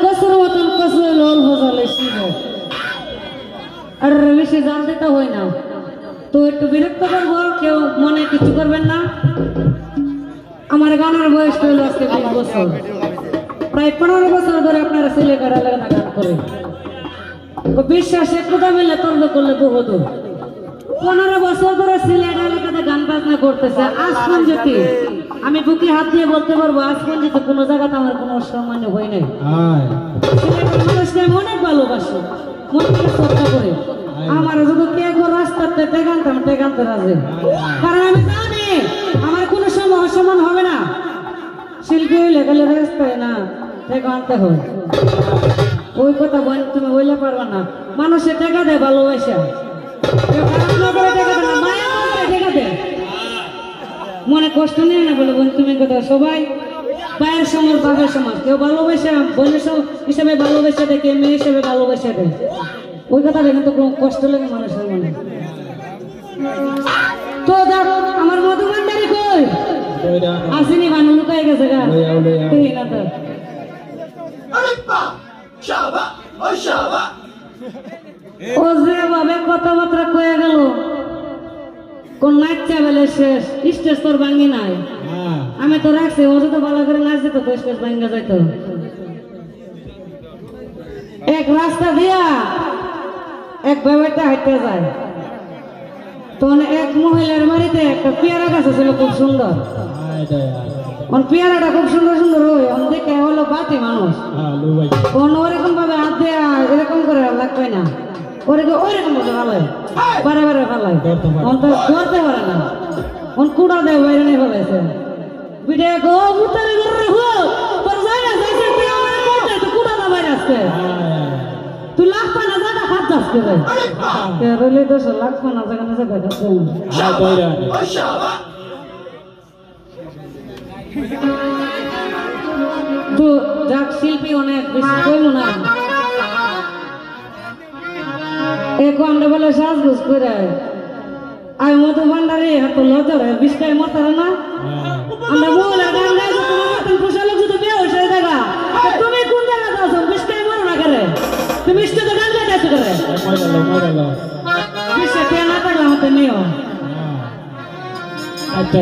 কসুর মতন কসু লোল ভজালে শিব আর বেশি জানতে তো হয় না তো একটু বিরক্ত করবো কেউ মনে কিছু করবেন না আমার গানের বয়স হলো আজকে 20 বছর প্রায় 15 বছর ধরে আপনারা ছেলে গাড়া লাগানা গান করে বিশ্বাসে কোথা মিলে তর্ক করলে বহুত 15 বছর ধরে ছেলে এলাকাতে গান বাজনা করতেছে আজ পর্যন্ত আমি বুকে হাত দিয়ে বলতে পারবো আজ পর্যন্ত কোনো জায়গাতে আমার কোনো সম্মান হয় নাই মানুষকে আমি অনেক ভালোবাসি মন থেকে শ্রদ্ধা করে আমার যদি কে রাস্তাতে টেকানতে রাজে কারণ আমি জানি আমার কোনো সময় অসম্মান হবে না শিল্পী হইলে গেলে রাস্তায় না টেকানতে হয় ওই কথা বল তুমি বললে পারবা না মানুষে টেকা দেয় ভালোবাসা মনে কষ্ট নিয়ে না বলে বোন তুমি কথা সবাই পায়ের সমাজ বাপের সমাজ কেউ ভালোবাসা বোনের হিসাবে ভালোবাসা দেয় কেউ মেয়ে হিসাবে ভালোবাসা দেয় ওই কথাটা কিন্তু কোনো কষ্ট লাগে মানুষের মনে তো দেখ আমার মধুভান্ডারি কই আসেনি বানু লুকাই গেছে গা তুই না তো ও যে ভাবে কথাবার্তা কয়ে গেল কোন নাচা বেলে শেষ স্টেজ তোর ভাঙ্গি নাই আমি তো রাখছি ও যদি ভালো করে নাচছে তো স্টেজ ভাঙ্গা যাইত এক রাস্তা দিয়া এক ব্যাপারটা হাঁটতে যায় তখন এক মহিলার বাড়িতে একটা পেয়ারা গাছ ছিল খুব সুন্দর পেয়ারাটা খুব সুন্দর সুন্দর হয় দেখে হলো বাতি মানুষ ওরকম ভাবে হাত দেয়া এরকম করে লাগবে না ওরকম ভাবে ভালো বারে বারে ভালো করতে পারে না কুড়া দেয় বাইরে নিয়ে ফেলাইছে বিটে গো মুতারে ঘরে হো তোর জায়গা যাইছে তুই আমার করতে তো কুড়া দা বাইরে আসছে তুই লাগবা না জায়গা হাত যাচ্ছে রে কে রইলে তো লাগবা না জায়গা না জায়গা যাচ্ছে হ্যাঁ কইরা তো যাক শিল্পী অনেক বেশি কইলো না এখন আমরা বলে সাজগুজ করে আমি মধুভান্ডারি হাত লজরে বিষ্কায় মতারে না আমরা মহিলা গান গাইছো তোমার মতন পোষালো যদি বিয়ে হয়েছে দেখা তুমি কোন জায়গাতে আছো বিষ্কায় মরো না করে তুমি স্টেজে গান গাইছো করে বিশ্বে কে না থাকলে আমাদের নিও আচ্ছা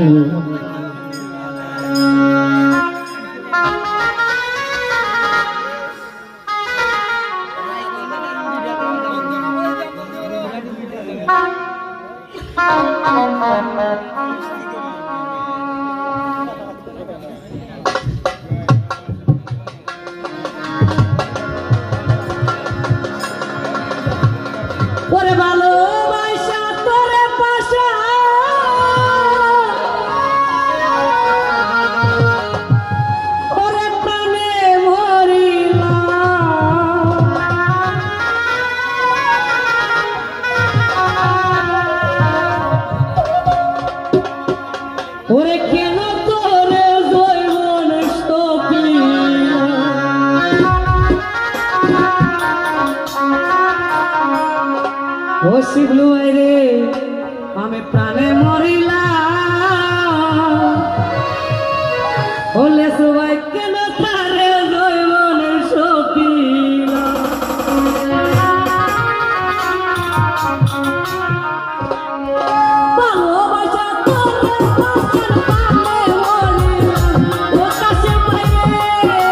ওরে ভালোবাসা তোরে পাশা ওরে প্রাণে মরিলাম ওরে কেন তোরে জৈবন ও শিবলু রে আমি প্রাণে মরিলাম হলে সবাই কেন তারে জৈবনের সপিলাম ভালোবাসা তোরে পাশের প্রাণে মরিলাম ও কাছে পাইরে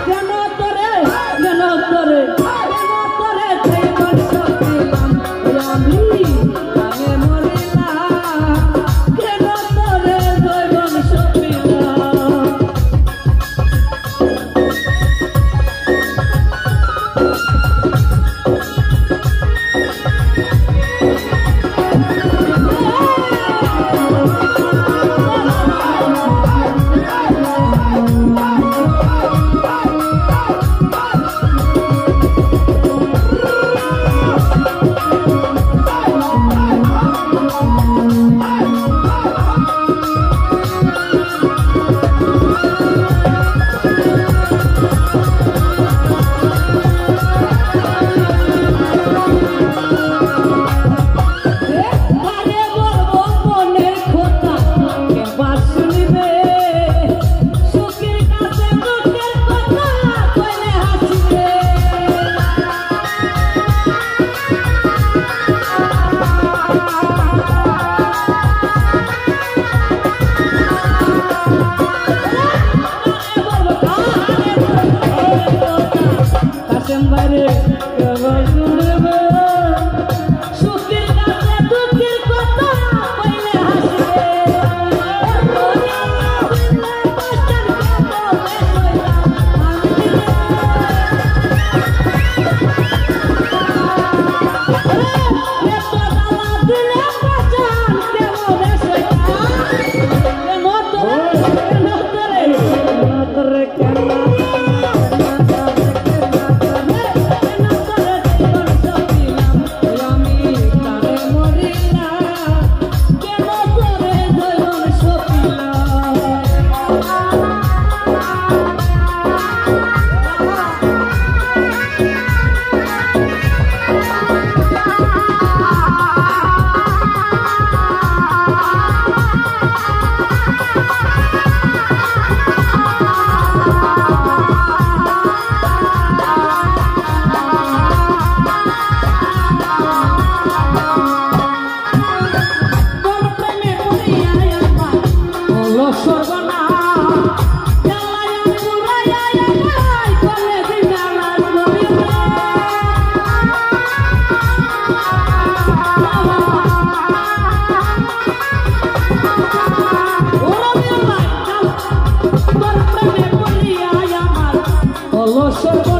কেন তোর Olor